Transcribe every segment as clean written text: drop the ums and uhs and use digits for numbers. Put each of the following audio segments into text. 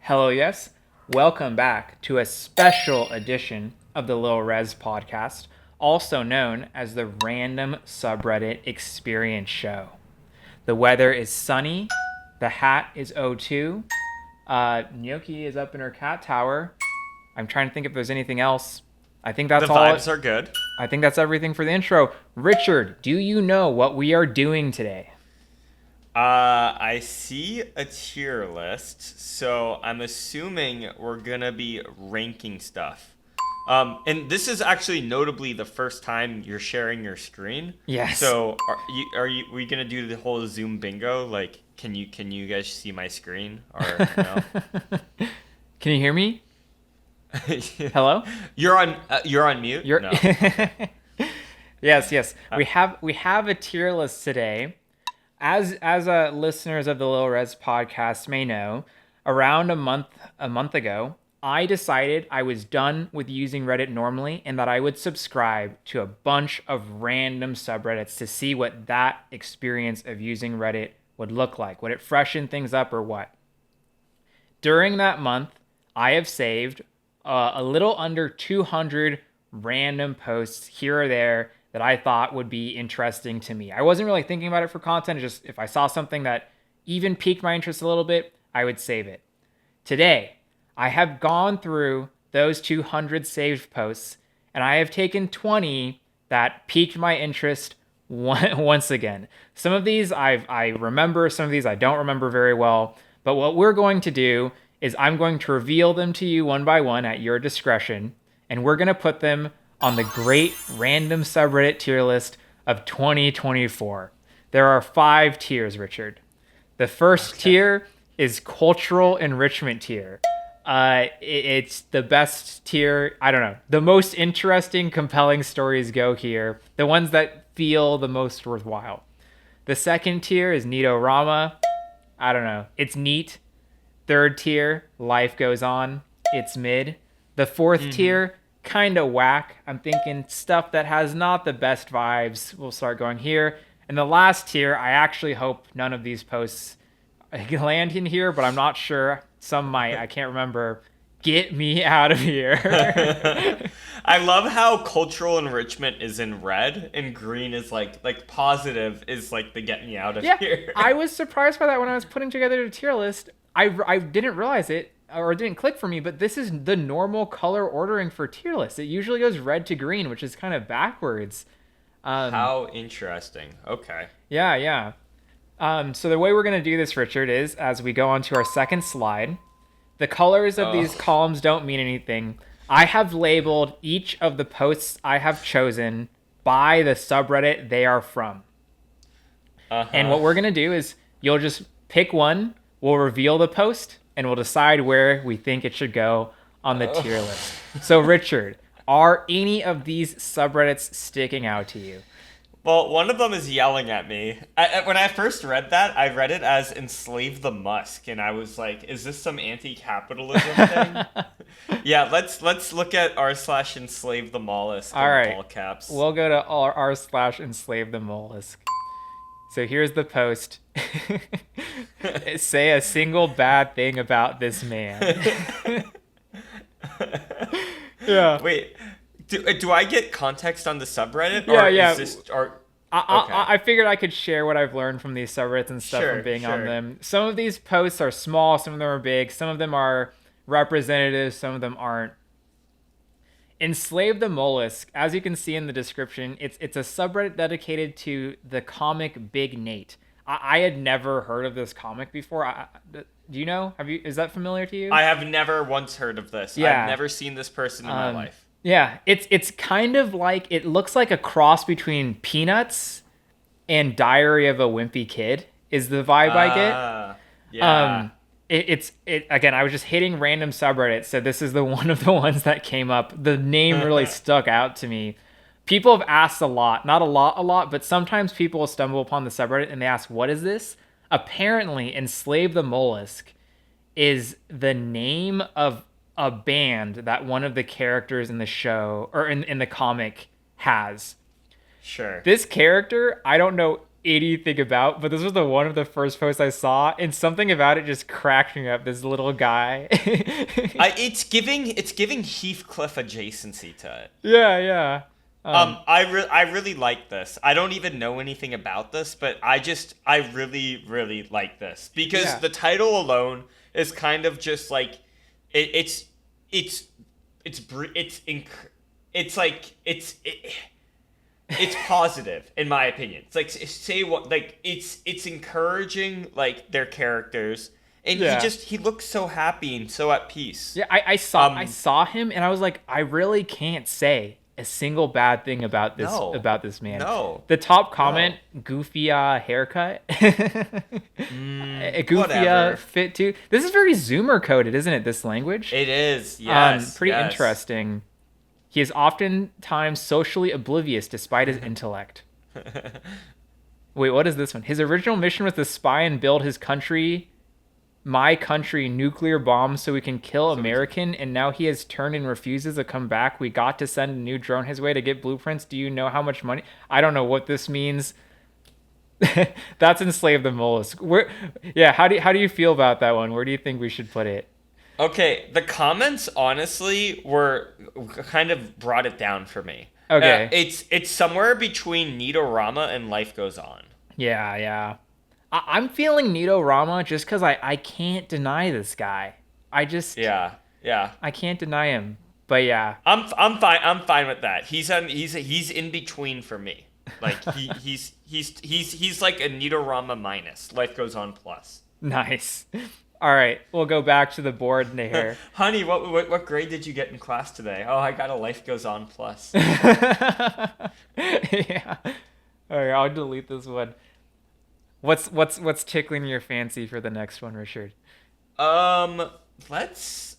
Hello, yes. Welcome back to a special edition of the Lil Res podcast, also known as the Random Subreddit Experience Show. The weather is sunny. The hat is O2. Gnocchi is up in her cat tower. I'm trying to think if there's anything else. I think that's all. The vibes are good. I think that's everything for the intro. Richard, do you know what we are doing today? I see a tier list, so I'm assuming we're gonna be ranking stuff. And this is actually notably the first time you're sharing your screen. Yes. So we gonna do the whole Zoom bingo? Like, can you guys see my screen or no? Can you hear me? Hello? You're on mute. You're No. Yes. We have a tier list today. As listeners of the Lil Res podcast may know, around a month ago, I decided I was done with using Reddit normally and that I would subscribe to a bunch of random subreddits to see what that experience of using Reddit would look like. Would it freshen things up or what? During that month, I have saved a little under 200 random posts here or there that I thought would be interesting to me. I wasn't really thinking about it for content. Just if I saw something that even piqued my interest a little bit, I would save it. Today, I have gone through those 200 saved posts, and I have taken 20 that piqued my interest once again. Some of these I remember, some of these I don't remember very well. But what we're going to do is I'm going to reveal them to you one by one at your discretion, and we're going to put them on the great random subreddit tier list of 2024. There are 5 tiers, Richard. The first tier is cultural enrichment tier. It's the best tier. I don't know. The most interesting, compelling stories go here. The ones that feel the most worthwhile. The second tier is Neatorama. I don't know. It's neat. Third tier, life goes on. It's mid. The fourth tier, kind of whack. I'm thinking stuff that has not the best vibes. We'll start going here. And the last tier, I actually hope none of these posts land in here, but I'm not sure. Some might. I can't remember. Get me out of here. I love how cultural enrichment is in red and green is like positive is like the get me out of here. I was surprised by that when I was putting together the tier list. I didn't realize it, or it didn't click for me, but this is the normal color ordering for tier lists. It usually goes red to green, which is kind of backwards. How interesting. Okay. Yeah. So the way we're going to do this, Richard, is as we go on to our second slide, the colors of these columns don't mean anything. I have labeled each of the posts I have chosen by the subreddit they are from. And what we're going to do is you'll just pick one, we'll reveal the post, and we'll decide where we think it should go on the tier list. So, Richard, are any of these subreddits sticking out to you? Well, one of them is yelling at me. When I first read that, I read it as ENSLAVETHEMOLLUSK, and I was like, is this some anti-capitalism thing? Yeah, let's look at r/ENSLAVETHEMOLLUSK All right. all caps. We'll go to r/ENSLAVETHEMOLLUSK. So here's the post. Say a single bad thing about this man. Yeah. Wait, do I get context on the subreddit? Yeah, or yeah. Is this, or, okay. I figured I could share what I've learned from these subreddits and stuff from being on them. Some of these posts are small, some of them are big, some of them are representative, some of them aren't. Enslave the Mollusk, as you can see in the description, it's a subreddit dedicated to the comic Big Nate. I had never heard of this comic before. Do you know? Is that familiar to you? I have never once heard of this. Yeah. I've never seen this person in my life. Yeah, it's kind of like, it looks like a cross between Peanuts and Diary of a Wimpy Kid is the vibe I get. Yeah. It's again, I was just hitting random subreddits, so this is one of the ones that came up. The name really stuck out to me. People have asked a lot, not a lot, but sometimes people will stumble upon the subreddit and they ask, what is this? Apparently, Enslave the Mollusk is the name of a band that one of the characters in the show, or in the comic, has. Sure. This character, I don't know anything about, but this was the one of the first posts I saw, and something about it just cracked me up. This little guy. It's giving Heathcliff adjacency to it. Yeah, yeah. I really like this. I don't even know anything about this, but I really really like this because Yeah. the title alone is kind of just like it's it's br- it's like it's positive in my opinion. It's like say what like it's encouraging like their characters, and Yeah. he looks so happy and so at peace. Yeah, I saw him and I was like, I really can't say a single bad thing about this No. man. No. The top comment, goofy haircut. A goofy whatever. fit too. This is very Zoomer coded, isn't it? This language. It is, yes. Pretty yes. interesting. He is oftentimes socially oblivious despite his intellect. Wait, what is this one? His original mission was to spy and build his country, my country, nuclear bombs so we can kill American, and now he has turned and refuses to come back. We got to send a new drone his way to get blueprints. Do you know how much money? I don't know what this means. That's Enslave the Mollusk. How do you feel about that one? Where do you think we should put it? Okay, the comments honestly were kind of brought it down for me. Okay. It's somewhere between Nidorama and Life Goes On. Yeah, yeah. I'm feeling Nito Rama just because I can't deny this guy. Yeah, yeah. I can't deny him. But yeah. I'm fine with that. He's in between for me. Like he's like a Nidorama minus. Life Goes On plus. Nice. All right, we'll go back to the board here. Honey, what grade did you get in class today? Oh, I got a Life Goes On plus. Yeah. All right, I'll delete this one. What's tickling your fancy for the next one, Richard? Let's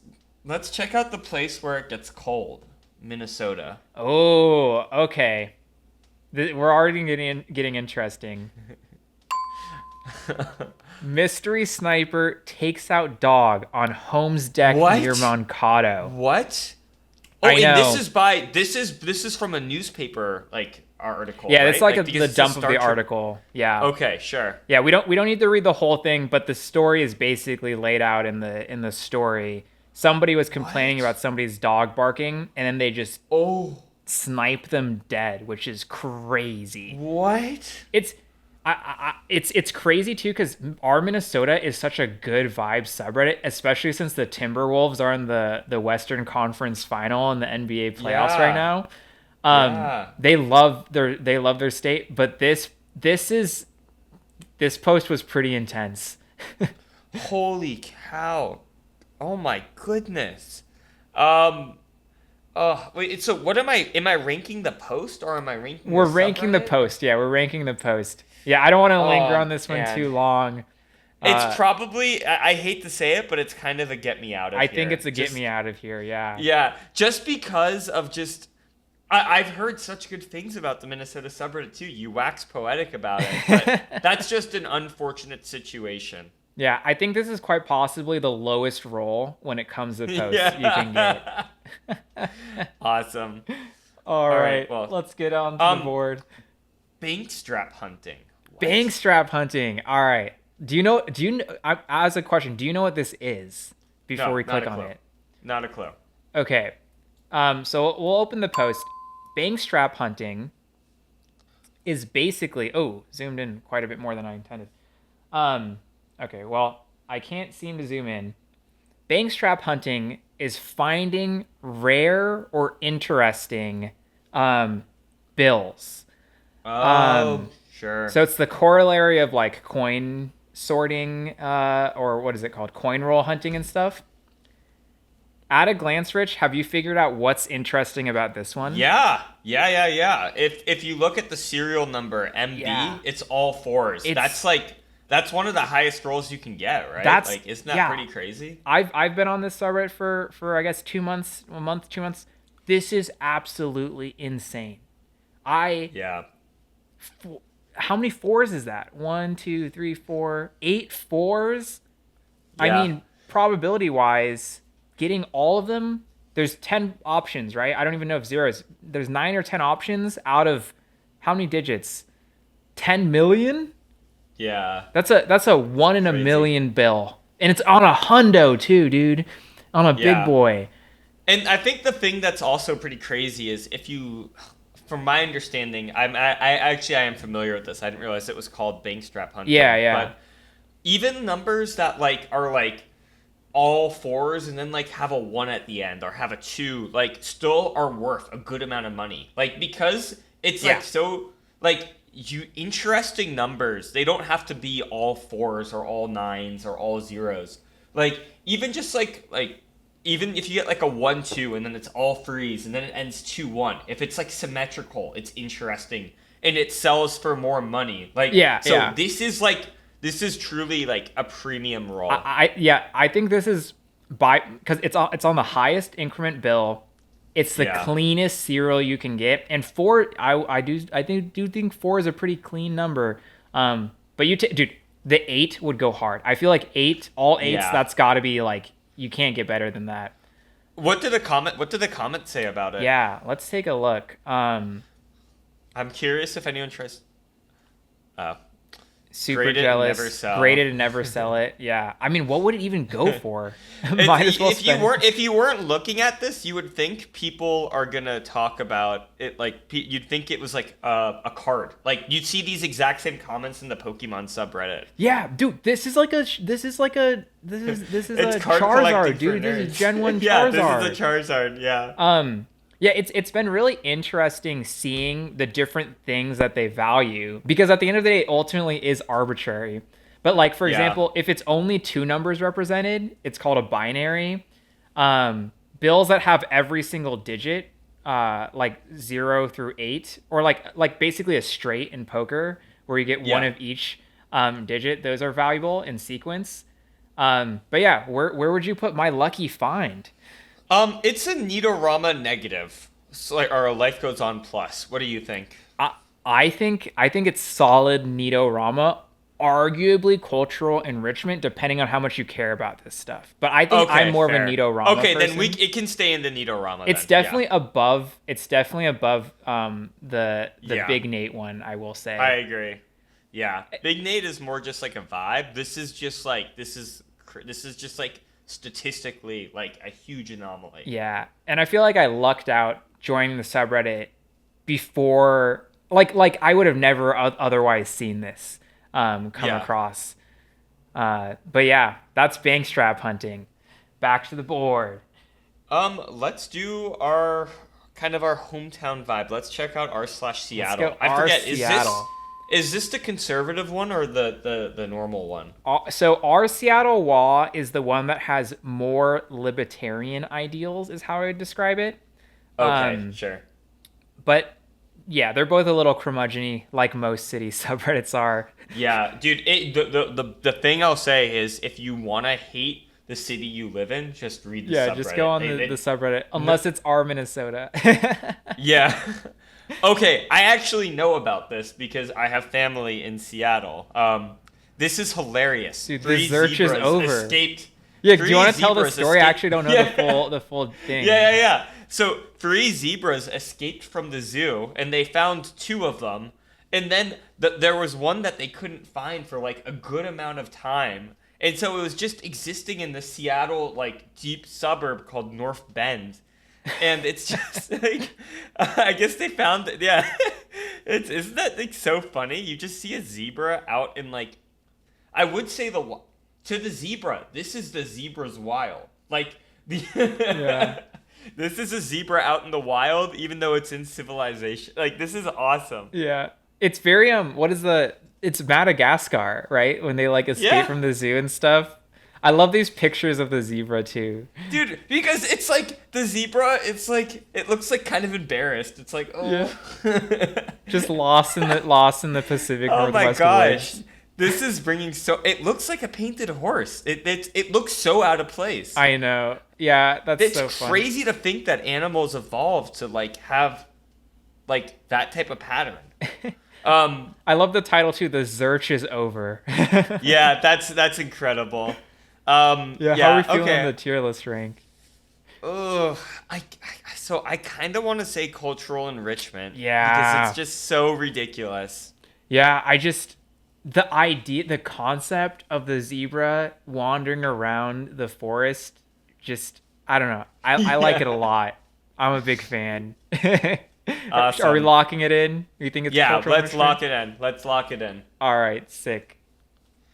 check out the place where it gets cold, Minnesota. Oh, okay. We're already getting interesting. Mystery sniper takes out dog on homestead What? near Mankato. What? Oh, I and know. this is from a newspaper article. Yeah, right? it's like because the it's a dump of Star the Trek- article. Yeah. Okay, sure. Yeah, we don't need to read the whole thing, but the story is basically laid out in the story. Somebody was complaining What? about somebody's dog barking, and then they just Oh, snipe them dead, which is crazy. what? It's crazy too because our Minnesota is such a good vibe subreddit, especially since the Timberwolves are in the Western Conference Final in the NBA playoffs Yeah. right now. Yeah. They love their state, but this post was pretty intense. Holy cow! Oh my goodness. Wait. So what am I? Am I ranking the post or am I ranking? We're the ranking the subreddit? post. Yeah, we're ranking the post. Yeah, I don't want to linger on this one man. too long. It's probably. I hate to say it, but it's kind of a get me out of I here. think it's a get Just- me out of here. Yeah. Yeah, just because of just. I've heard such good things about the Minnesota subreddit too. You wax poetic about it, but that's just an unfortunate situation. Yeah, I think this is quite possibly the lowest roll when it comes to posts Yeah. you can get. Awesome. All right, well, let's get on to the board. Bankstrap hunting. What? Bankstrap hunting. All right. Do you know? As a question, do you know what this is before No, we not click a on clue. it? Not a clue. Okay. So we'll open the post. Bankstrap hunting is basically zoomed in quite a bit more than I intended. Okay, well, I can't seem to zoom in. Bankstrap hunting is finding rare or interesting bills. Sure. So it's the corollary of like coin sorting, or what is it called? Coin roll hunting and stuff. At a glance, Rich, have you figured out what's interesting about this one? Yeah. If you look at the serial number MB, Yeah. it's all fours. That's one of the highest rolls you can get, right? Isn't that pretty crazy? I've been on this subreddit for I guess 2 months, a month, 2 months. This is absolutely insane. Yeah. How many fours is that? 1, 2, 3, 4, 8 fours? Yeah. I mean, probability wise, getting all of them, there's 10 options, right? I don't even know if zeros. There's 9 or 10 options out of how many digits? 10 million? Yeah. That's a one in a Crazy. million bill. And it's on a hundo too, dude. On a big Yeah. boy. And I think the thing that's also pretty crazy is if you, from my understanding, I am familiar with this. I didn't realize it was called Bankstrap hunting. Yeah, yeah. But even numbers that like are like all fours and then like have a one at the end or have a two, like still are worth a good amount of money. Like because it's Yeah. like so like you interesting numbers. They don't have to be all fours or all nines or all zeros. Like even just like even if you get like a 1-2 and then it's all threes and then it ends 2-1, if it's like symmetrical, it's interesting and it sells for more money. Like Yeah, so yeah. this is truly like a premium roll. I think this is because it's on the highest increment bill. It's the Yeah. cleanest cereal you can get, and four do think four is a pretty clean number. But dude, the 8 would go hard. I feel like all eights. Yeah. That's got to be like you can't get better than that. What did the comment say about it? Yeah, let's take a look. I'm curious if anyone tries. Oh. Super Grade it and jealous. never sell. Grade it and never sell it. Yeah, I mean, what would it even go for? It's- Might as well if you weren't looking at this, you would think people are gonna talk about it like you'd think it was like a card. Like you'd see these exact same comments in the Pokemon subreddit. Yeah, dude, this is It's a card Charizard, collecting for dude. This nerds. is Gen 1 Charizard. Yeah, this is a Charizard. Yeah. Yeah, it's been really interesting seeing the different things that they value because at the end of the day, it ultimately is arbitrary. But like for Yeah. example, if it's only two numbers represented, it's called a binary. Bills that have every single digit, like 0 through 8, or like basically a straight in poker where you get one Yeah. of each digit, those are valuable in sequence. But yeah, where would you put my lucky find? It's a Nidorama negative, so like, or a Life Goes On plus. What do you think? I think it's solid Nidorama, arguably cultural enrichment, depending on how much you care about this stuff. But I think I'm more fair. of a Nidorama. Okay, person. then it can stay in the Nidorama. It's then. definitely above. It's definitely above the Yeah. Big Nate one. I will say. I agree. Yeah, Big Nate is more just like a vibe. This is just like this is just like statistically like a huge anomaly. Yeah, and I feel like I lucked out joining the subreddit before. Like I would have never otherwise seen this come Yeah. across. But yeah, that's Bankstrap hunting. Back to the board. Let's do our hometown vibe. Let's check out r/Seattle. go I forget. Seattle. Is this the conservative one or the normal one? So our Seattle Law is the one that has more libertarian ideals, is how I would describe it. Okay, sure. But yeah, they're both a little curmudgeon-y, like most city subreddits are. Yeah, dude. The thing I'll say is, if you want to hate the city you live in, just read the subreddit. Yeah, just go on the subreddit, unless it's our Minnesota. Yeah. Okay, I actually know about this because I have family in Seattle. This is hilarious. Dude, the Three search is zebras over. escaped. Yeah, do you want to Three tell the zebras story? I escaped- actually don't know Yeah. the full thing. Yeah. So 3 zebras escaped from the zoo, and they found 2 of them. And then there was one that they couldn't find for like a good amount of time. And so it was just existing in the Seattle like deep suburb called North Bend. And it's just like, I guess they found it. Yeah. Isn't that like so funny? You just see a zebra out in like, I would say to the zebra, this is the zebra's wild. Like Yeah. this is a zebra out in the wild, even though it's in civilization. Like this is awesome. Yeah. It's very it's Madagascar, right? When they like escape Yeah. from the zoo and stuff. I love these pictures of the zebra too. Dude, because it's like the zebra, it's like it looks like kind of embarrassed. It's like, oh. Just lost in the Pacific Oh my Northwest gosh. woods. This is bringing it looks like a painted horse. It looks so out of place. I know. Yeah, that's It's so fun. crazy to think that animals evolved to like have like that type of pattern. I love the title too. The search is over. Yeah, that's incredible. Yeah, how are we feeling on the tier list rank? Ugh, I kind of want to say cultural enrichment. Yeah. Because it's just so ridiculous. Yeah, the idea, the concept of the zebra wandering around the forest, just, I don't know. I like it a Yeah. lot. I'm a big fan. Are we Awesome. locking it in? You think it's a Yeah, cultural let's punishment? lock it in. Let's lock it in. All right, sick.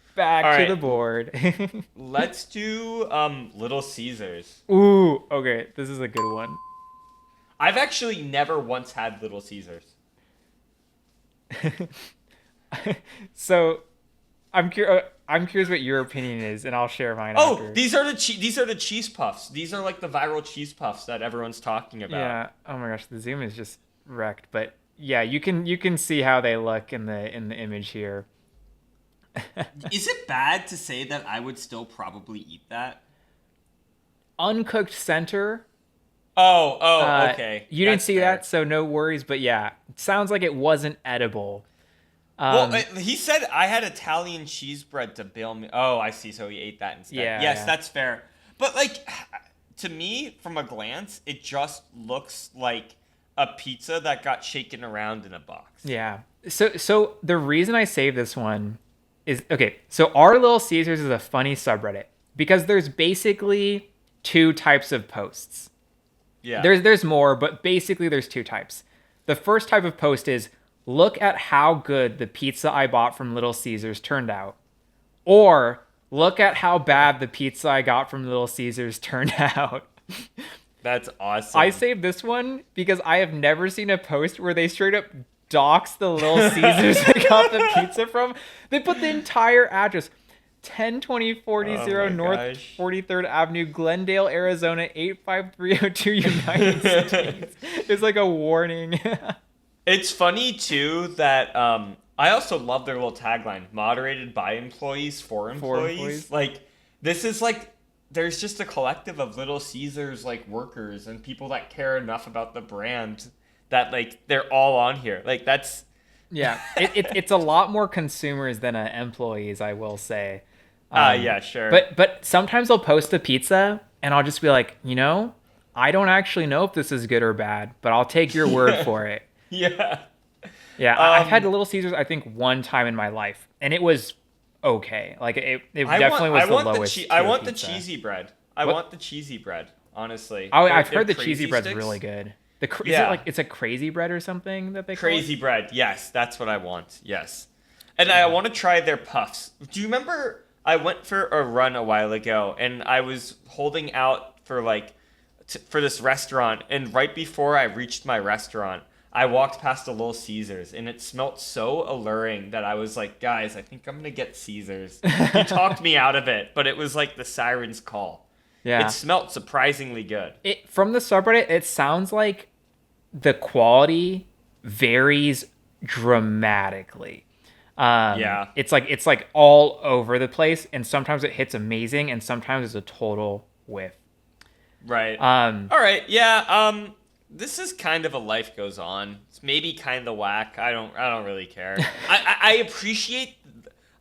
All Back to right. the board. Let's do Little Caesars. Ooh, okay, this is a good one. I've actually never once had Little Caesars. So, I'm curious what your opinion is, and I'll share mine Oh, after. these are the cheese puffs. These are like the viral cheese puffs that everyone's talking about. Yeah. Oh my gosh, the zoom is just wrecked. But yeah, you can see how they look in the image here. Is it bad to say that I would still probably eat that? Uncooked center. Oh, okay. You didn't That's see fair. that, so no worries. But yeah, it sounds like it wasn't edible. Well, Um, he said I had Italian cheese bread to bail me. Oh, I see. So he ate that instead. yeah, Yes, yeah, that's fair. But like, to me, from a glance, it just looks like a pizza that got shaken around in a box. yeah. So the reason I saved this one is okay. So our Little Caesars is a funny subreddit because there's basically two types of posts. Yeah. There's more, but basically there's two types. The first type of post is look at how good the pizza I bought from Little Caesars turned out, or look at how bad the pizza I got from Little Caesars turned out. That's I awesome. saved this one because I have never seen a post where they straight up dox the Little Caesars I got the pizza from. They put the entire address. 102040 Oh my North gosh. 43rd Avenue, Glendale, Arizona 85302, United States. It's like a warning. It's funny too that I also love their little tagline, moderated by employees for For employees. employees. Like this is like there's just a collective of Little Caesars like workers and people that care enough about the brand that like they're all on here. Like that's Yeah, it's a lot more consumers than employees, I will say. yeah, sure. But sometimes I'll post a pizza and I'll just be like, I don't actually know if this is good or bad, but I'll take your word for it. Yeah. Yeah, I've had Little Caesars I think one time in my life, and it was okay. Like it definitely was the lowest. I tier want the pizza. cheesy bread. I What? want the cheesy bread, honestly. Oh, Their I've heard the cheesy crazy bread's sticks? really good. Is it Yeah. like it's a crazy bread or something that they call Crazy it? bread. Yes, that's what I want. Yes. And I want to try their puffs. Do you remember I went for a run a while ago and I was holding out for like for this restaurant and right before I reached my restaurant, I walked past a Little Caesars and it smelt so alluring that I was like, "Guys, I think I'm going to get Caesars." He talked me out of it, but it was like the siren's call. Yeah. It smelt surprisingly good. It from the subreddit, it sounds like the quality varies dramatically. Yeah. It's like all over the place, and sometimes it hits amazing, and sometimes it's a total whiff. Right. Um, All right. Yeah. This is kind of a life goes on. It's maybe kind of whack. I don't really care. I appreciate.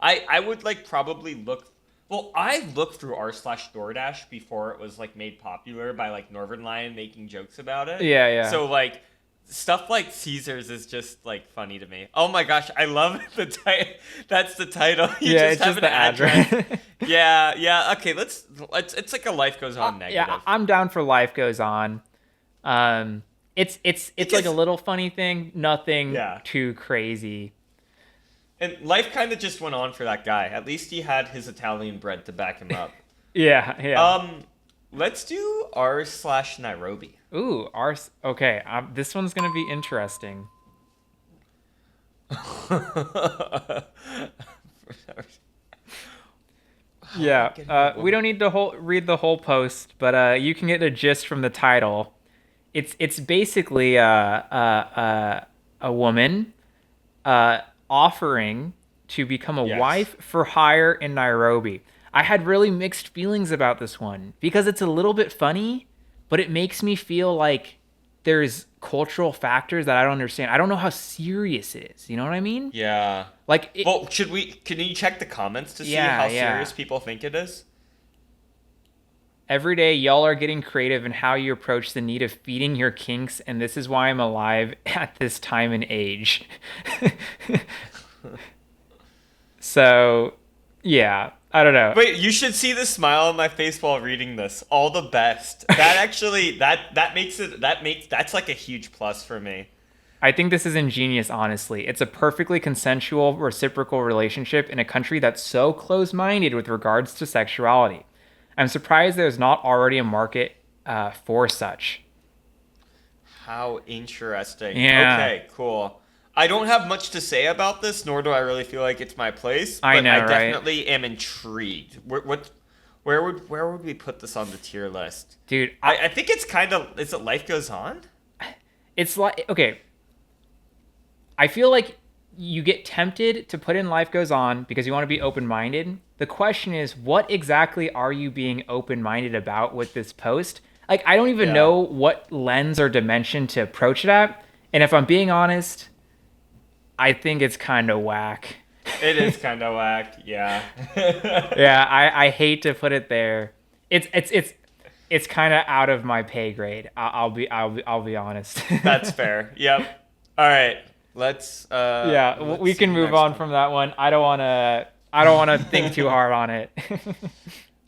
I would like probably look. Well, I looked through r/DoorDash before it was like made popular by like Northern Lion making jokes about it. Yeah, yeah. So like stuff like Caesars is just like funny to me. Oh my gosh, I love the title. That's the title. You yeah, just it's have just an the address. address. Yeah, yeah. Okay, let's. It's like a life goes on negative. Yeah, I'm down for life goes on. It's like a Because- little funny thing, nothing Yeah. too crazy. And life kind of just went on for that guy. At least he had his Italian bread to back him up. Yeah, yeah. Let's do r/Nairobi. Ooh, okay. This one's gonna be interesting. Yeah, we don't need to read the whole post, but you can get a gist from the title. It's basically a woman offering to become a Yes. wife for hire in Nairobi. I had really mixed feelings about this one because it's a little bit funny, but it makes me feel like there's cultural factors that I don't understand. I don't know how serious it is. You know what I mean? Yeah. Like, Well, can you check the comments to see Yeah, how yeah. serious people think it is? every day y'all are getting creative in how you approach the need of feeding your kinks, and this is why I'm alive at this time and age. So, yeah, I don't know. Wait, you should see the smile on my face while reading this. All the best. That actually that makes it that's like a huge plus for me. I think this is ingenious, honestly. It's a perfectly consensual, reciprocal relationship in a country that's so close-minded with regards to sexuality. I'm surprised there's not already a market for such. How interesting. Yeah, Okay, cool. I don't have much to say about this, nor do I really feel like it's my place, I but know, I right? definitely am intrigued. Where would we put this on the tier list? Dude, I think it's kind of, is it Life Goes On? it's like, okay, I feel like you get tempted to put in Life Goes On because you want to be open-minded. The question is, what exactly are you being open-minded about with this post? Like, I don't even Yeah. know what lens or dimension to approach it at. And if I'm being honest, I think it's kind of whack. It is kind of whack, yeah. Yeah, I hate to put it there. It's kind of out of my pay grade. I'll be honest. That's fair. Yep. All right. Yeah, we Let's see can the move next on one. from that one. I don't want to think too hard on it.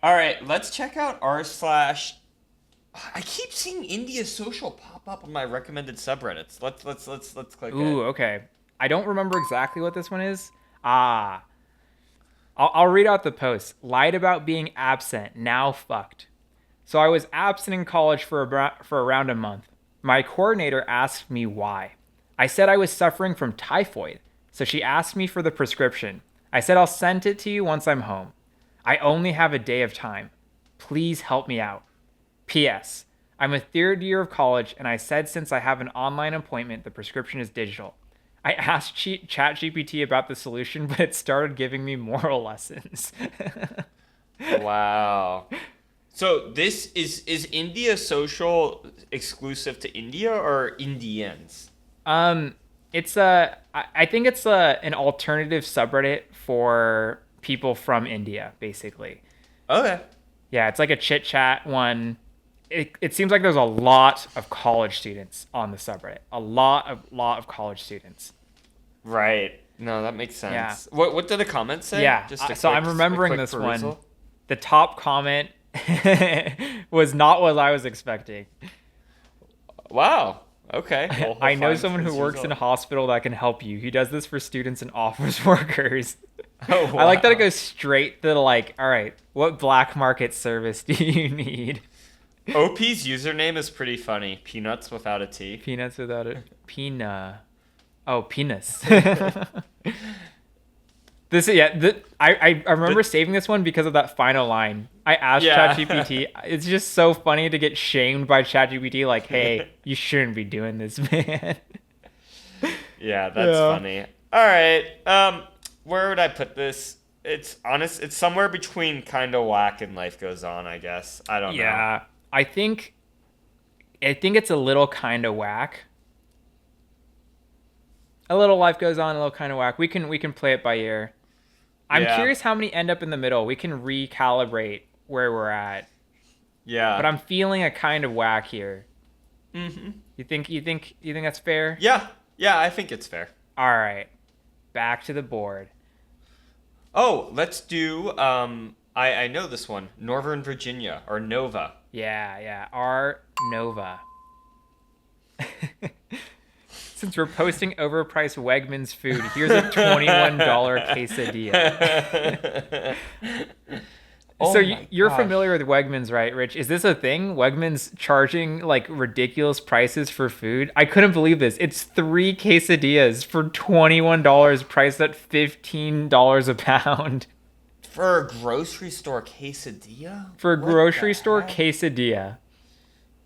All right, let's check out r slash. I keep seeing India Social pop up on my recommended subreddits. Let's click it. Ooh, okay. I don't remember exactly what this one is. Ah, I'll read out the post. Lied about being absent. Now fucked. So I was absent in college for around a month. My coordinator asked me why. I said I was suffering from typhoid, so she asked me for the prescription. I said I'll send it to you once I'm home. I only have a day of time. Please help me out. P.S. I'm a third year of college, and I said since I have an online appointment, the prescription is digital. I asked ChatGPT about the solution, but it started giving me moral lessons. Wow. So this is India Social exclusive to India or Indians? Um, I think it's an alternative subreddit for people from India, basically. Okay. Yeah, it's like a chit chat one. It seems like there's a lot of college students on the subreddit. A lot of college students. Right. No, that makes Yeah. sense. What did the comments say? Yeah. Just a So I'm quick, remembering this perusal? one. The top comment was not what I was expecting. Wow. Okay. Well, I we'll know find someone who this works in a result. hospital that can help you. He does this for students and office workers. Oh I like that it wow. goes straight to the like, all right, what black market service do you need? OP's username is pretty funny. Peanuts without a T. Peanuts without a Oh, penis. This yeah, I remember saving this one because of that final line. I asked Yeah. ChatGPT. It's just so funny to get shamed by ChatGPT like, "Hey, you shouldn't be doing this, man." Yeah, that's Yeah. funny. All right. Where would I put this? It's honest. It's somewhere between kind of whack and Life Goes On, I guess. I don't know. Yeah. I think it's a little kind of whack. A little Life Goes On, a little kind of whack. We can play it by ear. I'm Yeah. curious how many end up in the middle. We can recalibrate where we're at. Yeah. But I'm feeling a kind of whack here. Mm-hmm. You think that's fair? Yeah. Yeah, I think it's fair. All right. Back to the board. Oh, let's do. I know this one. Northern Virginia or Nova. Yeah. R Nova. Since we're posting overpriced Wegmans food, here's a $21 quesadilla. Oh So my you're gosh. familiar with Wegmans, right, Rich? Is this a thing? Wegmans charging like ridiculous prices for food? I couldn't believe this. It's 3 quesadillas for $21, priced at $15 a pound. For a grocery store quesadilla? For a What grocery the store heck? quesadilla.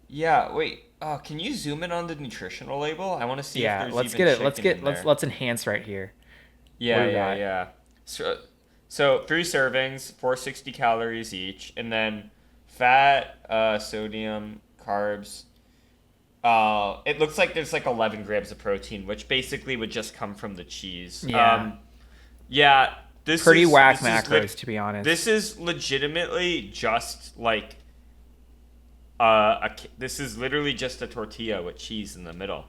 Yeah, wait. Can you zoom in on the nutritional label? I want to see if Yeah, there's let's even get it. Let's chicken get in let's there. let's enhance right here. Yeah, What do we yeah, got? yeah. So 3 servings, 460 calories each, and then fat, sodium, carbs. It looks like there's like 11 grams of protein, which basically would just come from the cheese. Yeah. Yeah. This Pretty is whack this is macros, to be honest. This is legitimately just like this is literally just a tortilla with cheese in the middle.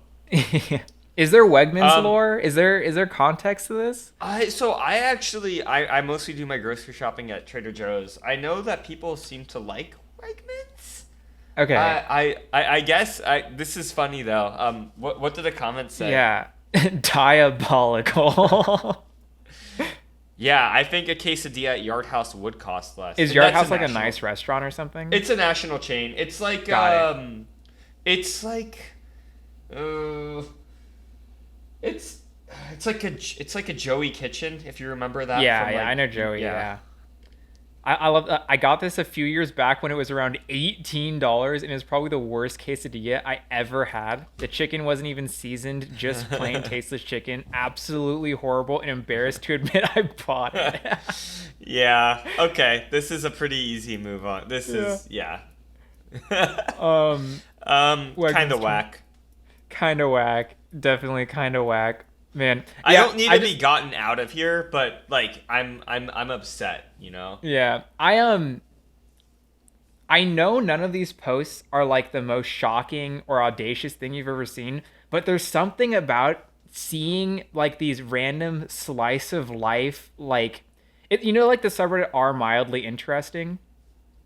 Is there Wegmans Um, lore? Is there context to this? I mostly do my grocery shopping at Trader Joe's. I know that people seem to like Wegmans. Okay. I guess this is funny though. What did the comments say? Yeah. Diabolical. Yeah, I think a quesadilla at Yard House would cost less. Is And Yard that's House like a national- nice restaurant or something? It's a national chain. It's like Got it. it's like uh, it's it's like a Joey Kitchen, if you remember that. Yeah, from, yeah, like, I know Joey. yeah. Yeah. I love. I got this a few years back when it was around $18, and it was probably the worst quesadilla I ever had. The chicken wasn't even seasoned, just plain tasteless chicken. Absolutely horrible, and embarrassed to admit I bought it. Yeah. Okay. This is a pretty easy move on. This is yeah. Um, Kind of whack. kind of whack. Definitely kind of whack. Man, I yeah, don't need to be gotten out of here, but like I'm upset, you know. Yeah, I know none of these posts are like the most shocking or audacious thing you've ever seen, but there's something about seeing like these random slice of life, like it, like the subreddit are mildly interesting.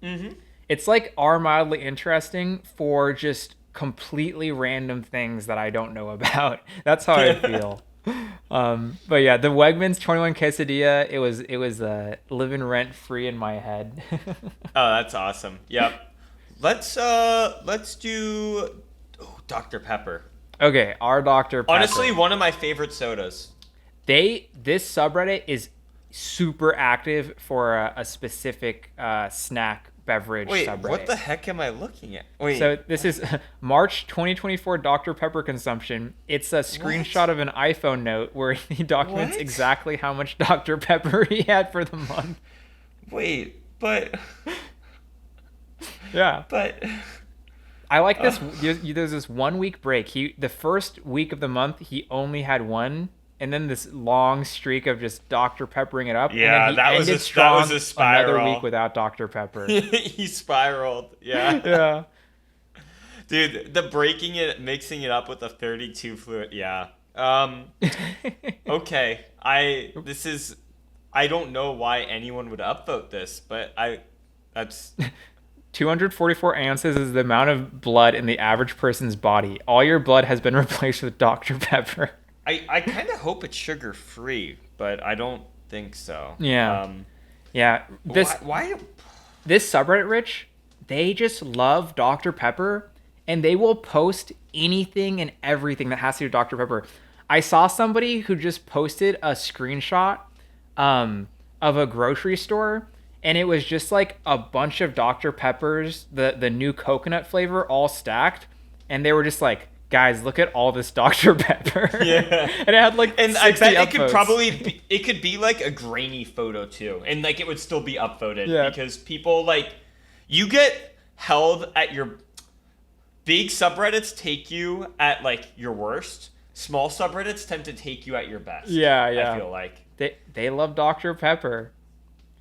Mm-hmm. It's like are mildly interesting for just completely random things that I don't know about. That's how I feel. But yeah, the Wegmans 21 quesadilla, it was living rent free in my head. Oh, that's awesome. Yep. Let's do Dr. Pepper. Okay, our Dr. Pepper. Honestly, one of my favorite sodas. This subreddit is super active for a specific snack beverage Wait, subreddit. what the heck am I looking at? Wait. So this is March 2024 Dr. Pepper consumption. It's a screenshot of an iPhone note where he documents What? exactly how much Dr. Pepper he had for the month. Wait, but Yeah. I like this. There's this 1 week break. The first week of the month he only had one, and then this long streak of just Dr. Peppering it up. Yeah, and then he ended that strong was a spiral. Another week without Dr. Pepper. he spiraled. Yeah. Yeah. Dude, the breaking it, mixing it up with a 32 fluid. Yeah. Okay. I don't know why anyone would upvote this, but that's 244 ounces is the amount of blood in the average person's body. All your blood has been replaced with Dr. Pepper. I kind of hope it's sugar free, but I don't think so. Yeah. Yeah. Why? This subreddit, Rich, they just love Dr. Pepper, and they will post anything and everything that has to do with Dr. Pepper. I saw somebody who just posted a screenshot of a grocery store, and it was just like a bunch of Dr. Peppers, the new coconut flavor, all stacked, and they were just like, guys, look at all this Dr. Pepper. Yeah. And it had like And I 60 bet upvotes. it could be like a grainy photo too, and like it would still be upvoted because Yeah. people like you get held at your big subreddits take you at like your worst. Small subreddits tend to take you at your best. Yeah. I feel like They love Dr. Pepper.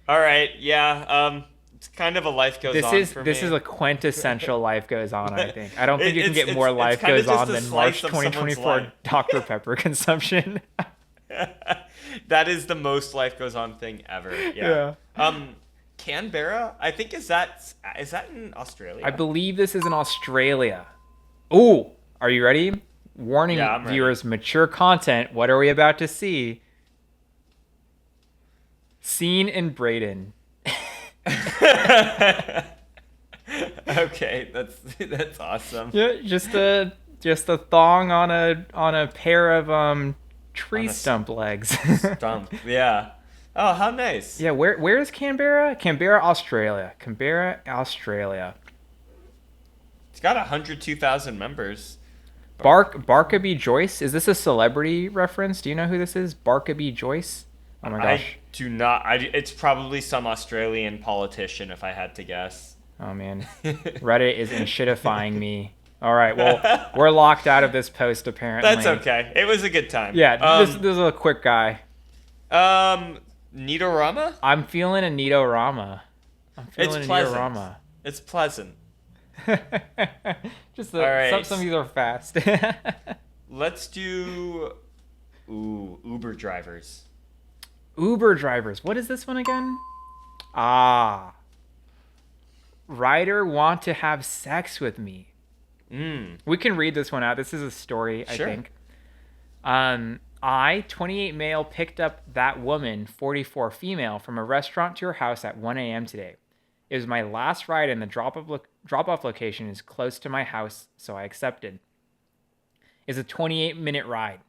all right, yeah. It's kind of a life goes on for me. This is a quintessential life goes on, I think. I don't think you can It's- get more it's life kinda goes just on a than slice March of someone's 2024 life. Dr. Pepper consumption. That is the most life goes on thing ever. Yeah. Canberra, I think is that in Australia? I believe this is in Australia. Ooh, are you ready? Warning Yeah, I'm ready. viewers, mature content. What are we about to see? Scene in Braden. Okay, that's awesome. Yeah, just a thong on a pair of tree stump legs. Stump. Yeah. Oh, how nice. Yeah, where is Canberra? Canberra, Australia. Canberra, Australia. It's got 102,000 members. Barkaby Joyce. Is this a celebrity reference? Do you know who this is? Barkaby Joyce? Oh my gosh. I do not. It's probably some Australian politician, if I had to guess. Oh man. Reddit is shitifying me. All right, well, we're locked out of this post apparently. That's okay. It was a good time. Yeah, this is a quick guy. Nidorama? I'm feeling a Nidorama. It's pleasant. It's pleasant. Just All right. some of these are fast. Let's do Uber drivers. Uber drivers. What is this one again? Ah. Rider want to have sex with me. We can read this one out. This is a story, I think. I, 28 male, picked up that woman, 44 female, from a restaurant to her house at 1 a.m. today. It was my last ride, and the drop-off location is close to my house, so I accepted. It's a 28-minute ride.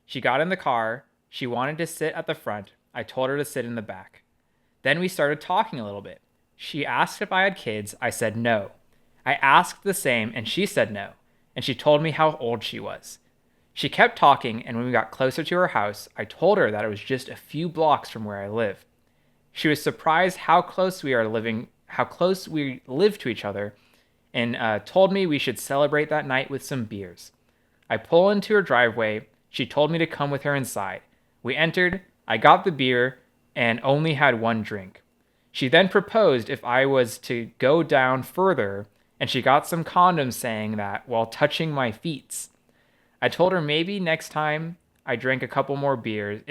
She got in the car. She wanted to sit at the front. I told her to sit in the back. Then we started talking a little bit. She asked if I had kids. I said no. I asked the same, and she said no. And she told me how old she was. She kept talking, and when we got closer to her house, I told her that it was just a few blocks from where I live. She was surprised how close we live to each other, and told me we should celebrate that night with some beers. I pull into her driveway. She told me to come with her inside. We entered. I got the beer and only had one drink. She then proposed if I was to go down further, and she got some condoms saying that while touching my feet. I told her maybe next time I drank a couple more beers,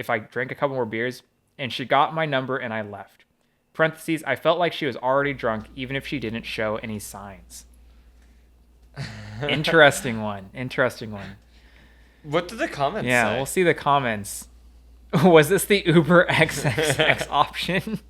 and she got my number and I left. Parentheses, I felt like she was already drunk even if she didn't show any signs. Interesting one. What do the comments say? Yeah, we'll see the comments. Was this the Uber XXX option?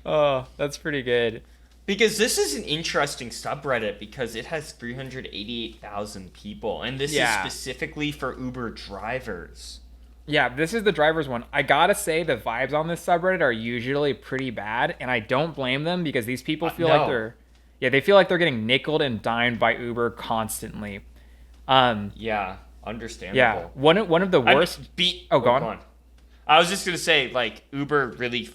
Oh, that's pretty good. Because this is an interesting subreddit because it has 388,000 people, and this is specifically for Uber drivers. Yeah, this is the drivers one. I gotta say the vibes on this subreddit are usually pretty bad, and I don't blame them because these people feel like they feel like they're getting nickeled and dimed by Uber constantly. Yeah, understandable. Yeah, one of the worst. Go on. I was just gonna say, like, Uber really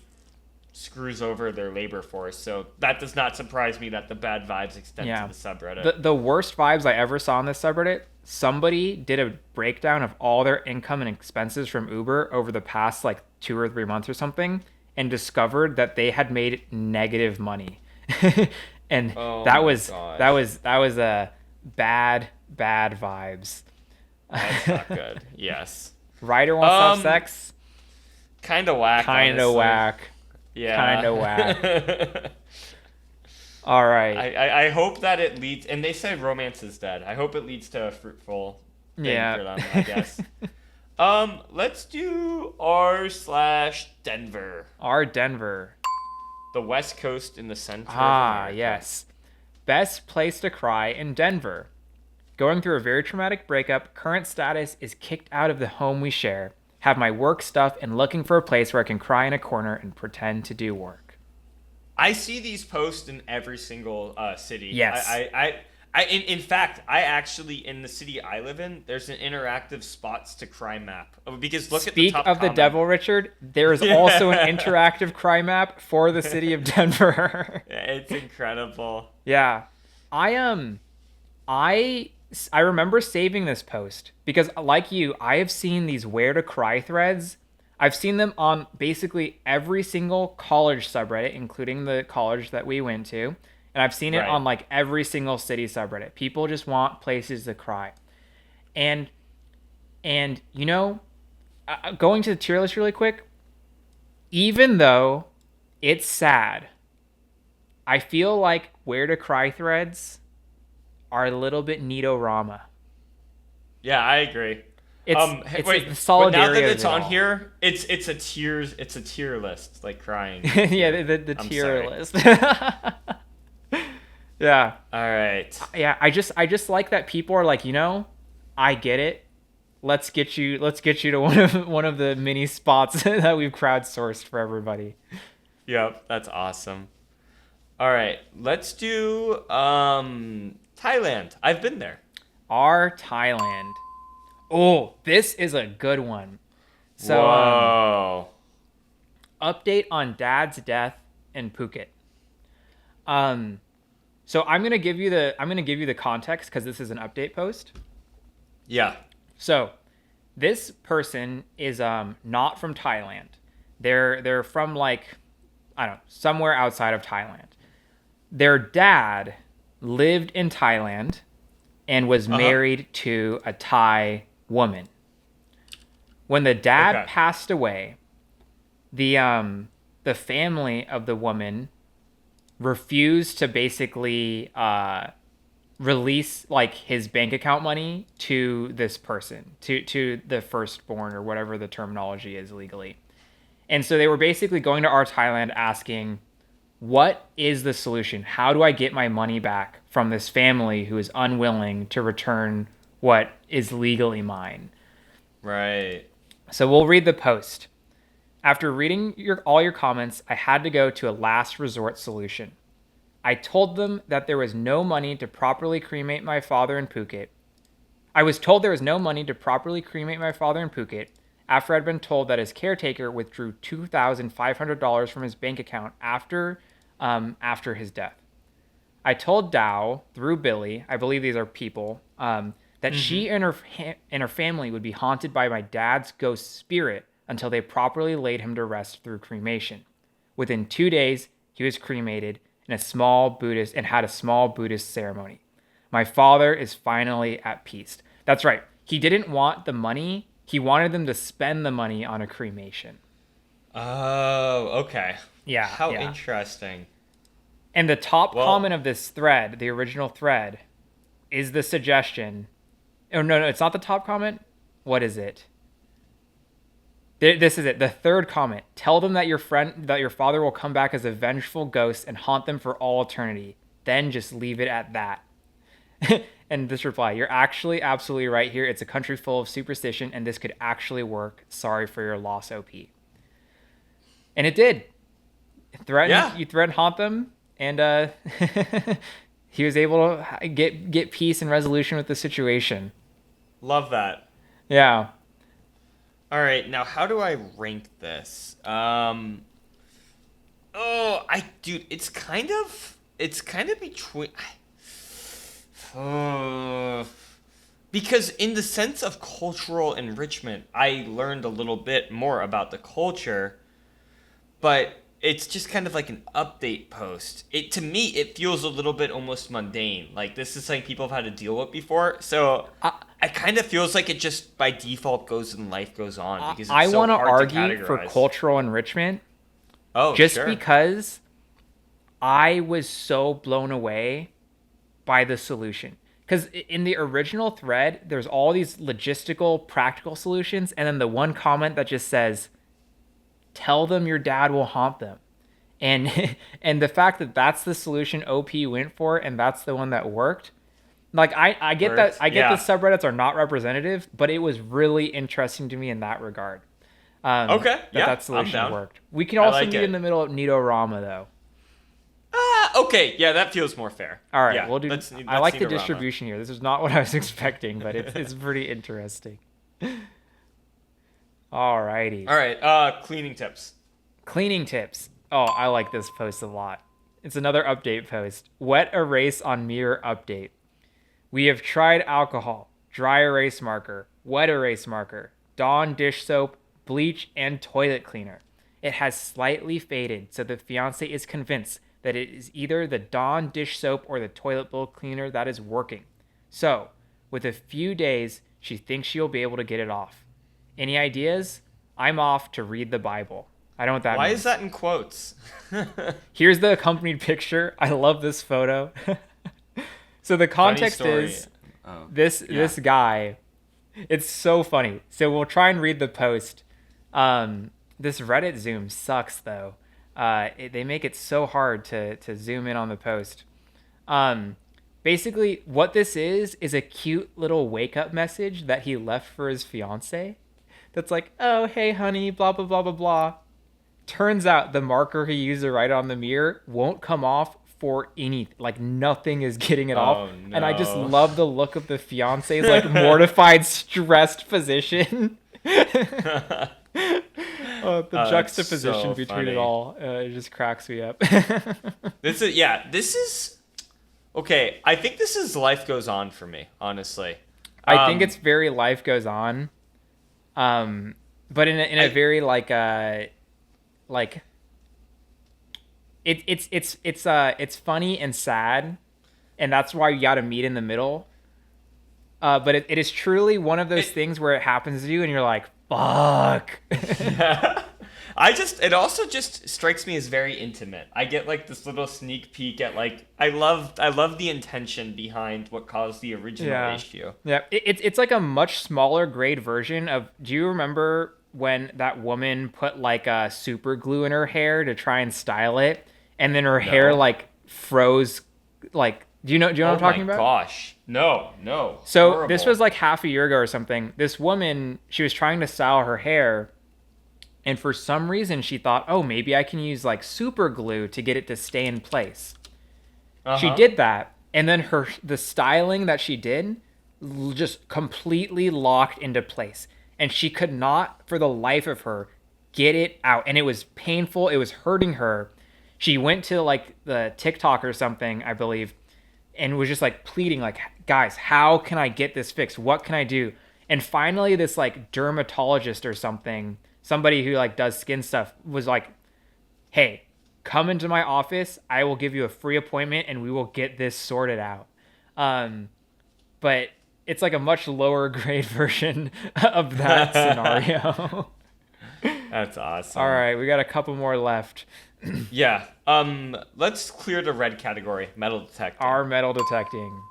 screws over their labor force, so that does not surprise me that the bad vibes extend to the subreddit. The worst vibes I ever saw on this subreddit, somebody did a breakdown of all their income and expenses from Uber over the past like 2 or 3 months or something, and discovered that they had made negative money. And that was a bad vibes. That's not good. Yes. Rider wants to have sex. Kind of whack. Yeah. Kind of whack. All right. I hope that it leads, and they say romance is dead. I hope it leads to a fruitful thing for them, I guess. Let's do r/Denver. Denver. The West Coast in the center of America. Yes. Best place to cry in Denver. Going through a very traumatic breakup, current status is kicked out of the home we share. Have my work stuff and looking for a place where I can cry in a corner and pretend to do work. I see these posts in every single city. Yes. In fact, I actually, in the city I live in, there's an interactive spots to cry map. Because look at the top Speak of the devil, Richard, there is also an interactive cry map for the city of Denver. It's incredible. Yeah. I remember saving this post because, like you, I have seen these where to cry threads. I've seen them on basically every single college subreddit, including the college that we went to. And I've seen it on like every single city subreddit. People just want places to cry. And you know, going to the tier list really quick, even though it's sad, I feel like where to cry threads are a little bit Neato-rama. Yeah, I agree. It's the solidarity. But now that it's on here, it's a tier list, like crying. Yeah, the tier list. Yeah. All right. Yeah, I just like that people are like, you know, I get it. Let's get you to one of the mini spots that we've crowdsourced for everybody. Yep, that's awesome. All right, let's do Thailand. I've been there. Thailand. Oh, this is a good one. So, whoa. Update on Dad's death in Phuket. So I'm gonna give you the context because this is an update post. Yeah. So, this person is not from Thailand. They're from like, I don't know, somewhere outside of Thailand. Their dad lived in Thailand, and was married to a Thai woman. When the dad passed away, the family of the woman refused to basically release like his bank account money to this person, to the firstborn, or whatever the terminology is legally. And so they were basically going to our Thailand asking, what is the solution? How do I get my money back from this family who is unwilling to return what is legally mine? Right. So we'll read the post. After reading all your comments, I had to go to a last resort solution. I told them that there was no money to properly cremate my father in Phuket. I was told there was no money to properly cremate my father in Phuket after I'd been told that his caretaker withdrew $2,500 from his bank account after his death. I told Dow through Billy, I believe these are people, that she and her family would be haunted by my dad's ghost spirit until they properly laid him to rest through cremation. Within 2 days, he was cremated in had a small Buddhist ceremony. My father is finally at peace. That's right. He didn't want the money. He wanted them to spend the money on a cremation. Oh, okay. Yeah. How interesting. And the top comment of this thread, the original thread, is the suggestion. Oh, no, it's not the top comment. What is it? This is it. The third comment. Tell them that your father will come back as a vengeful ghost and haunt them for all eternity. Then just leave it at that. And this reply, you're actually absolutely right here. It's a country full of superstition, and this could actually work. Sorry for your loss, OP. And it did. You threatened haunt them, and he was able to get peace and resolution with the situation. Love that. Yeah. All right, now how do I rank this? It's kind of between. Because in the sense of cultural enrichment, I learned a little bit more about the culture, but it's just kind of like an update post. To me, it feels a little bit almost mundane. Like, this is something people have had to deal with before, so it kind of feels like it just by default goes and life goes on, because it's so hard to categorize. I want to argue for cultural enrichment. Oh, just sure. Because I was so blown away by the solution. Because in the original thread, there's all these logistical, practical solutions, and then the one comment that just says, tell them your dad will haunt them. And and the fact that that's the solution OP went for, and that's the one that worked. Like, I get that. I get the subreddits are not representative, but it was really interesting to me in that regard. That solution worked. We can also meet in the middle of Nidorama, though. Okay, yeah, that feels more fair. All right, yeah, we'll do. I like the distribution here. This is not what I was expecting, but it's pretty interesting. Alrighty. All right, cleaning tips. Cleaning tips. Oh, I like this post a lot. It's another update post. Wet erase on mirror update. We have tried alcohol, dry erase marker, wet erase marker, Dawn dish soap, bleach, and toilet cleaner. It has slightly faded, so the fiance is convinced that it is either the Dawn dish soap or the toilet bowl cleaner that is working. So, with a few days, she thinks she'll be able to get it off. Any ideas? I'm off to read the Bible. I don't know what that means. Why is that in quotes? Here's the accompanied picture. I love this photo. So the context is this guy. It's so funny. So we'll try and read the post. This Reddit Zoom sucks, though. They make it so hard to zoom in on the post. Basically, what this is a cute little wake-up message that he left for his fiance. That's like, oh, hey, honey, blah, blah, blah, blah, blah. Turns out the marker he used to write on the mirror won't come off for anything. Like, nothing is getting it off. No. And I just love the look of the fiance's, like, mortified, stressed position. The juxtaposition between it all, it just cracks me up. This is okay. I think this is life goes on for me, honestly. I think it's very life goes on, but in a very it's funny and sad, and that's why you got to meet in the middle. But it is truly one of those things where it happens to you and you're like, fuck. Yeah. It also just strikes me as very intimate. I get like this little sneak peek at like I love the intention behind what caused the original issue. Yeah, it's like a much smaller grade version of. Do you remember when that woman put like a super glue in her hair to try and style it, and then her hair like froze? Like, do you know what I'm talking about? Oh my gosh, no. So Horrible. this was like half a year ago or something. This woman, she was trying to style her hair. And for some reason, she thought, oh, maybe I can use like super glue to get it to stay in place. She did that. And then the styling that she did just completely locked into place. And she could not, for the life of her, get it out. And it was painful. It was hurting her. She went to like the TikTok or something, I believe, and was just like pleading, like, guys, how can I get this fixed? What can I do? And finally, this like dermatologist or somebody who like does skin stuff was like, hey, come into my office. I will give you a free appointment and we will get this sorted out. But it's like a much lower grade version of that scenario. That's awesome. All right, we got a couple more left. Yeah. Let's clear the red category, metal detecting. Our metal detecting.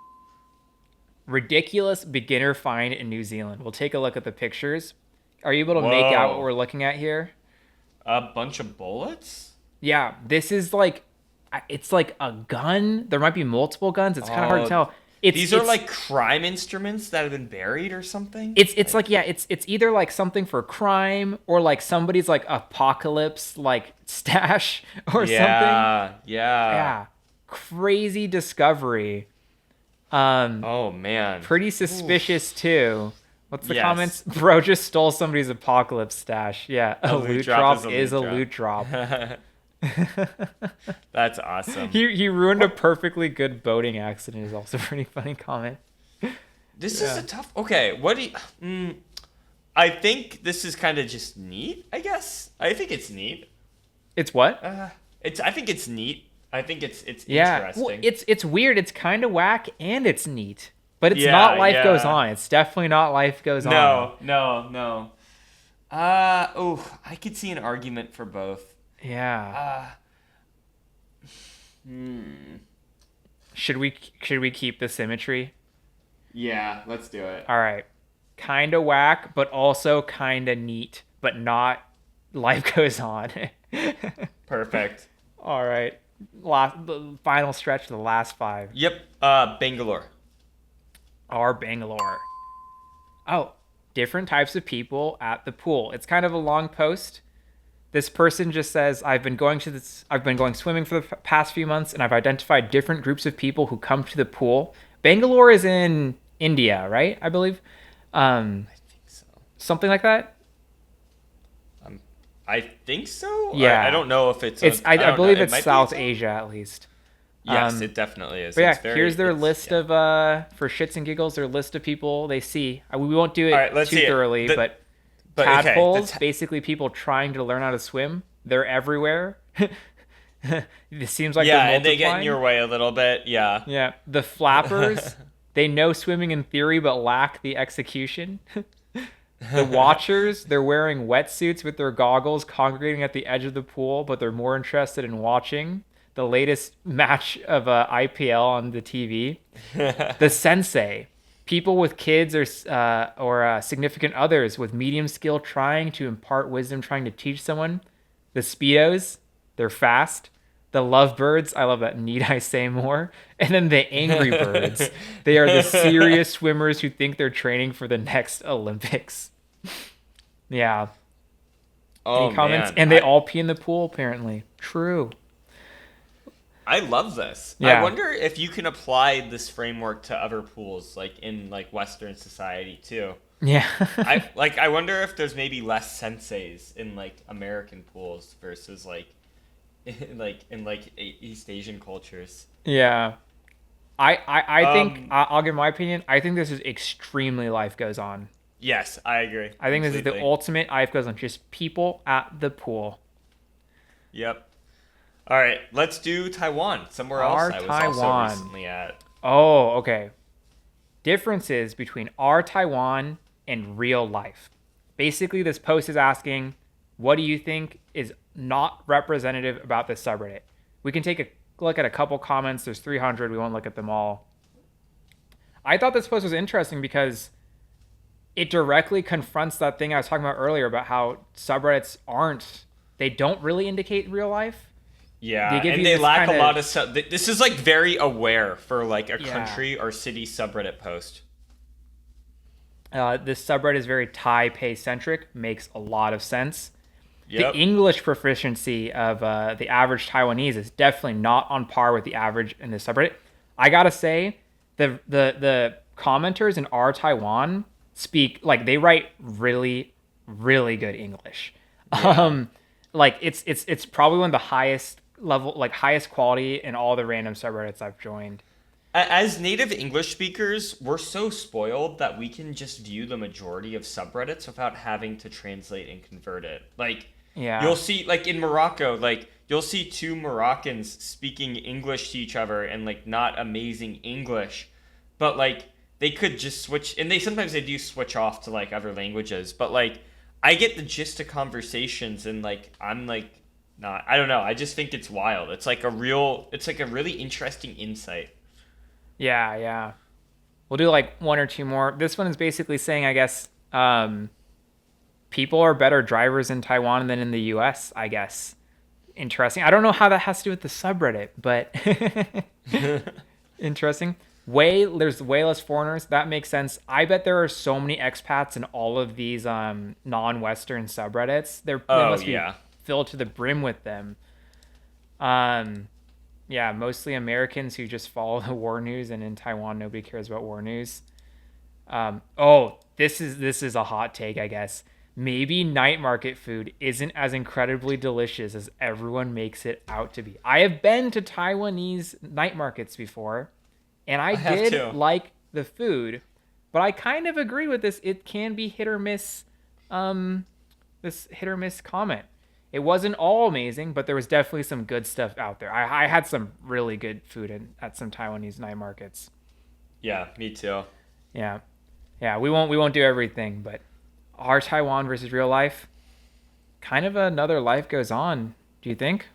Ridiculous beginner find in New Zealand. We'll take a look at the pictures. Are you able to make out what we're looking at here? A bunch of bullets? Yeah, this is like, it's like a gun. There might be multiple guns. It's kind of hard to tell. These are like crime instruments that have been buried or something? It's like, yeah, it's either like something for crime or like somebody's like apocalypse like stash or something. Yeah. Crazy discovery. Oh man. Pretty suspicious too. What's the comments? Bro just stole somebody's apocalypse stash. Yeah, a loot drop is a loot drop. That's awesome. He ruined a perfectly good boating accident is also a pretty funny comment. This is a tough. Okay, what do you? I think this is kind of just neat. I guess. I think it's neat. It's what? I think it's neat. I think it's interesting. Well, it's weird. It's kind of whack and it's neat. But it's not Life Goes On. It's definitely not Life Goes On. No. I could see an argument for both. Yeah. Should we keep the symmetry? Yeah, let's do it. All right. Kind of whack, but also kind of neat, but not Life Goes On. Perfect. All right. The final stretch, the last 5. Yep. Bangalore. Our Bangalore. Oh, different types of people at the pool. It's kind of a long post. This person just says, I've been going swimming for the past few months, and I've identified different groups of people who come to the pool. Bangalore is in India, right? I believe. I think so. Something like that. I think so. Yeah. I don't know if it's. I believe it's South Asia at least. Yes, it definitely is. But yeah, here's their list of for shits and giggles. Their list of people they see. We won't do it too thoroughly, but tadpoles, basically people trying to learn how to swim. They're everywhere. It seems like they're multiplying. And they get in your way a little bit. Yeah. Yeah. The flappers, they know swimming in theory but lack the execution. The watchers, they're wearing wetsuits with their goggles, congregating at the edge of the pool, but they're more interested in watching the latest match of IPL on the TV. The sensei, people with kids or significant others with medium skill trying to impart wisdom, trying to teach someone. The speedos, they're fast. The lovebirds, I love that. Need I say more? And then the angry birds, they are the serious swimmers who think they're training for the next Olympics. Yeah. Any comments? Man. And they all pee in the pool, apparently. True. I love this. Yeah. I wonder if you can apply this framework to other pools, like in like Western society too. Yeah. I wonder if there's maybe less senseis in like American pools versus in East Asian cultures. Yeah. I think I'll give my opinion. I think this is extremely Life Goes On. Yes, I agree. I think this is the ultimate Life Goes On. Just people at the pool. Yep. All right, let's do Taiwan. Somewhere else I was also recently at. Oh, okay. differences between our Taiwan and real life. Basically, this post is asking, what do you think is not representative about this subreddit? We can take a look at a couple comments. There's 300. We won't look at them all. I thought this post was interesting because it directly confronts that thing I was talking about earlier about how subreddits they don't really indicate real life. Yeah, and they lack a lot of stuff. This is like very aware for like a country or city subreddit post. This subreddit is very Taipei centric, makes a lot of sense. Yep. The English proficiency of the average Taiwanese is definitely not on par with the average in this subreddit. I gotta say, the commenters in our Taiwan speak like they write really, really good English. Yeah. Like it's probably one of the highest level, like highest quality in all the random subreddits I've joined. As native English speakers, we're so spoiled that we can just view the majority of subreddits without having to translate and convert it. Like, Yeah. you'll see, like in Morocco, like you'll see two Moroccans speaking English to each other and like not amazing English, but like they could just switch, and they do switch off to like other languages, but like I get the gist of conversations, and like I'm like not, I don't know, I just think it's wild. It's like a really interesting insight. Yeah. We'll do like one or two more. This one is basically saying, I guess, people are better drivers in Taiwan than in the US, I guess. Interesting. I don't know how that has to do with the subreddit, but interesting. There's way less foreigners. That makes sense. I bet there are so many expats in all of these non-Western subreddits. They must be filled to the brim with them. Yeah, mostly Americans who just follow the war news, and in Taiwan nobody cares about war news. This is a hot take, I guess. Maybe night market food isn't as incredibly delicious as everyone makes it out to be. I have been to Taiwanese night markets before, and I did like the food, but I kind of agree with this. It can be hit or miss. This hit or miss comment. It wasn't all amazing, but there was definitely some good stuff out there. I had some really good food at some Taiwanese night markets. Yeah, me too. Yeah. We won't do everything, but our Taiwan versus real life, kind of another life goes on. Do you think?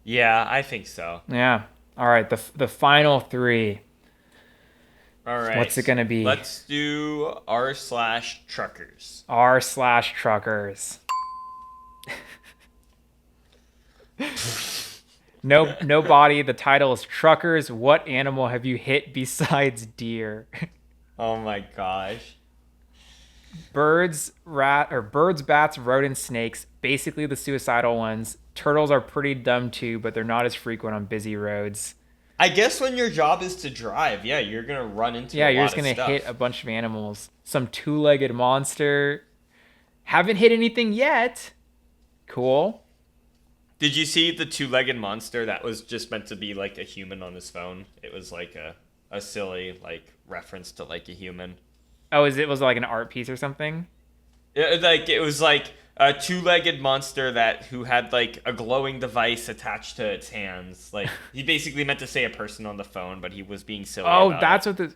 Yeah, I think so. Yeah. All right. The final three. All right. What's it gonna be? Let's do r/truckers. r/truckers. No body. The title is Truckers. What animal have you hit besides deer? Oh my gosh. Birds, bats, rodents, snakes, basically the suicidal ones. Turtles are pretty dumb too, but they're not as frequent on busy roads. I guess when your job is to drive, yeah, you're going to run into you're just going to hit a bunch of animals. Some two-legged monster. Haven't hit anything yet. Cool. Did you see the two-legged monster that was just meant to be like a human on his phone? It was like a silly like reference to like a human. Oh, was it like an art piece or something? It was like a two-legged monster who had like a glowing device attached to its hands. Like he basically meant to say a person on the phone, but he was being silly. Oh, that's what the.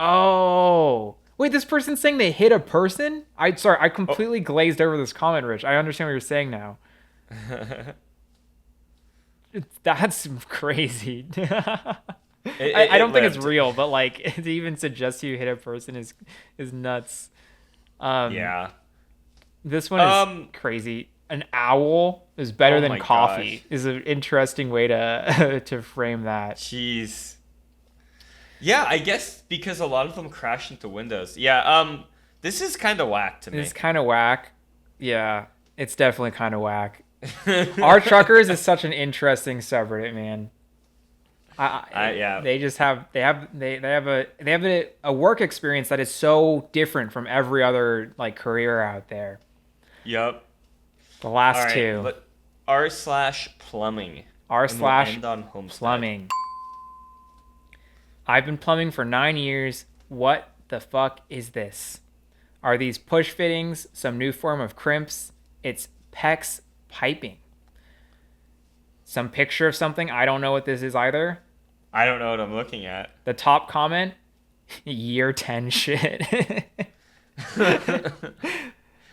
Oh. Wait, this person's saying they hit a person? I completely glazed over this comment, Rich. I understand what you're saying now. That's crazy. I don't think it's real, but like to even suggest you hit a person is nuts. Yeah. This one is crazy. An owl is better than coffee. Is an interesting way to to frame that. Jeez. Yeah, I guess because a lot of them crash into windows. Yeah, this is kind of whack to me. It's kind of whack. Yeah, it's definitely kind of whack. Our Truckers is such an interesting subreddit, man. Yeah. They just have a work experience that is so different from every other like career out there. Yep. The last two. r/plumbing. r/plumbing. I've been plumbing for 9 years. What the fuck is this? Are these push fittings some new form of crimps? It's PEX piping. Some picture of something. I don't know what this is either. I don't know what I'm looking at. The top comment, year 10 shit.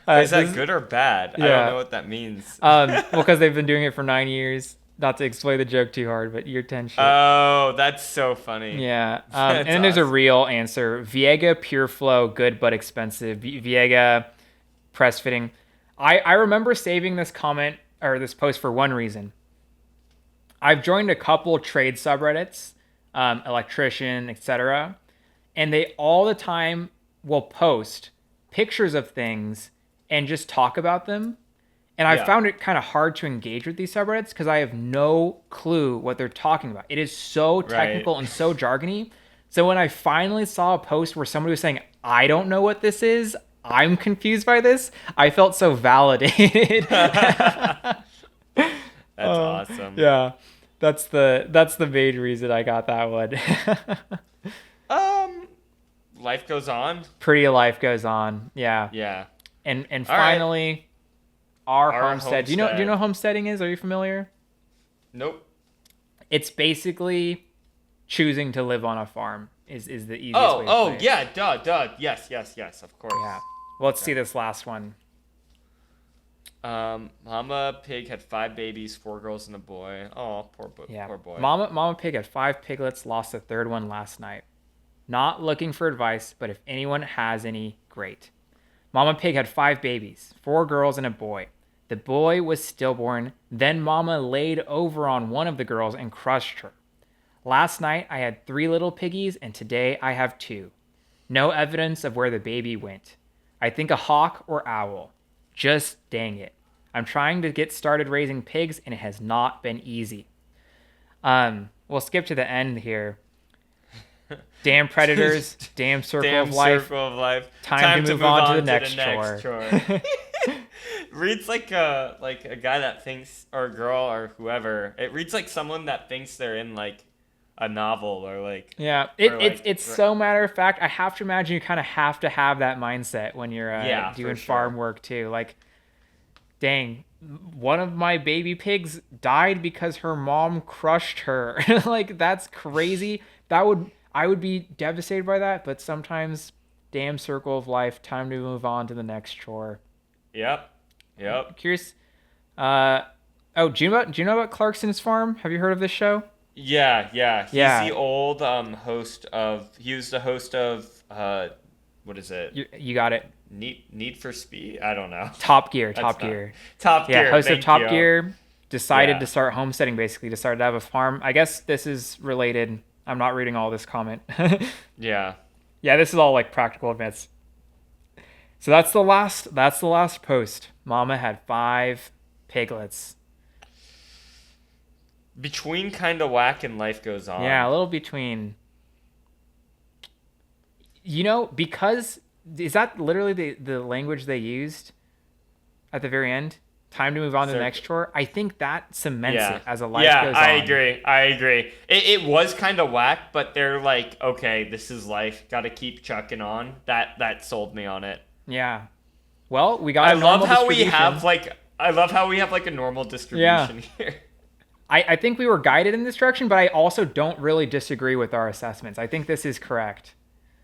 Is that good or bad? Yeah. I don't know what that means. Well, because they've been doing it for 9 years. Not to explain the joke too hard, but year 10 shit. Oh, that's so funny. Yeah. That's And then there's a awesome. real answer. Viega Pure Flow, good but expensive. Viega press fitting. I remember saving this comment or this post for one reason. I've joined a couple trade subreddits, electrician, etc., and they all the time will post pictures of things and just talk about them. And I Yeah. found it kind of hard to engage with these subreddits because I have no clue what they're talking about. It is so technical and so jargony. So when I finally saw a post where somebody was saying, I don't know what this is, I'm confused by this, I felt so validated. That's awesome. Yeah. That's the main reason I got that one. Life goes on. Pretty life goes on. Yeah. Yeah. And All right. finally our homestead. homestead. Do you know what homesteading is? Are you familiar? Nope. It's basically choosing to live on a farm is the easiest way to play it. Yeah, duh. Yes, of course. Yeah. Well, let's see this last one. Mama pig had 5 babies, 4 girls and a boy. Oh, poor boy. Mama pig had 5 piglets, lost the third one last night. Not looking for advice, but if anyone has any, great. Mama pig had 5 babies, 4 girls and a boy. The boy was stillborn, then Mama laid over on one of the girls and crushed her. Last night I had 3 little piggies and today I have 2. No evidence of where the baby went. I think a hawk or owl. Just dang it. I'm trying to get started raising pigs and it has not been easy. We'll skip to the end here. Damn predators, damn circle of life. Time to move on to the next chore. Reads like a guy that thinks, or a girl or whoever. It reads like someone that thinks they're in like a novel or like. Yeah, it's so matter of fact. I have to imagine you kind of have to have that mindset when you're doing farm work too. Like, dang, one of my baby pigs died because her mom crushed her. Like, that's crazy. I would be devastated by that, but sometimes, damn circle of life, time to move on to the next chore. Yep. Curious. Do you know about Clarkson's Farm? Have you heard of this show? Yeah. He's the old host of. He was the host of. What is it? You got it. Need for Speed. I don't know. Top Gear. Yeah, host of Top Gear. Decided to start homesteading. Basically, decided to have a farm. I guess this is related. I'm not reading all this comment. Yeah. Yeah, this is all like practical advice. So that's the last post. Mama had 5 piglets. Between kind of whack and life goes on. Yeah, a little between. Because is that literally the language they used at the very end? Time to move on to the next chore. I think that cements it as a life goes on. Yeah, I agree. It was kind of whack, but they're like, okay, this is life. Got to keep chucking on. That sold me on it. Yeah. Well, we got. I love how we have like a normal distribution here. I think we were guided in this direction, but I also don't really disagree with our assessments. I think this is correct.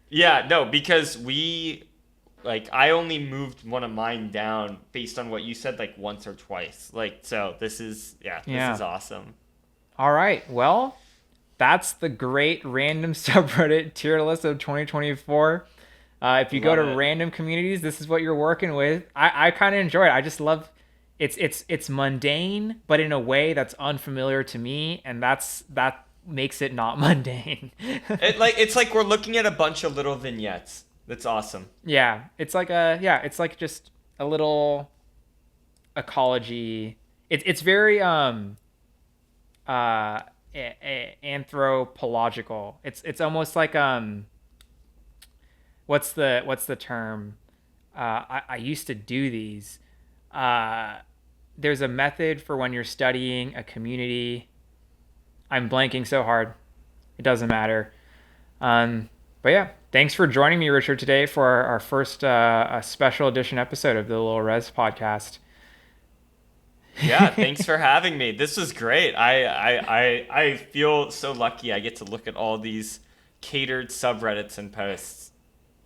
Yeah, no, because I only moved one of mine down based on what you said like once or twice. So this is awesome. All right. Well, that's the great random subreddit tier list of 2024. If you go to random communities, this is what you're working with. I kind of enjoy it. I just love it's mundane, but in a way that's unfamiliar to me, and that makes it not mundane. It's like we're looking at a bunch of little vignettes. That's awesome. Yeah, it's like just a little ecology. It's very anthropological. It's almost like what's the term? I used to do these. There's a method for when you're studying a community. I'm blanking so hard. It doesn't matter. But yeah, thanks for joining me, Richard, today for our first special edition episode of the Little Res podcast. Yeah, thanks for having me. This was great. I feel so lucky I get to look at all these catered subreddits and posts.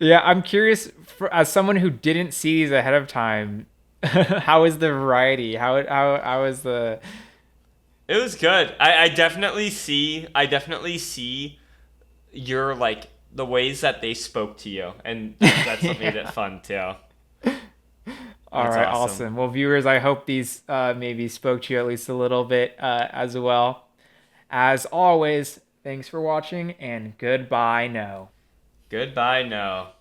Yeah, I'm curious as someone who didn't see these ahead of time, how is the variety? How is the It was good. I definitely see your like the ways that they spoke to you, and that's what made it Yeah. fun too. All That's right, awesome. awesome. Well, viewers, I hope these maybe spoke to you at least a little bit as well. As always, thanks for watching and goodbye, no. Goodbye, no.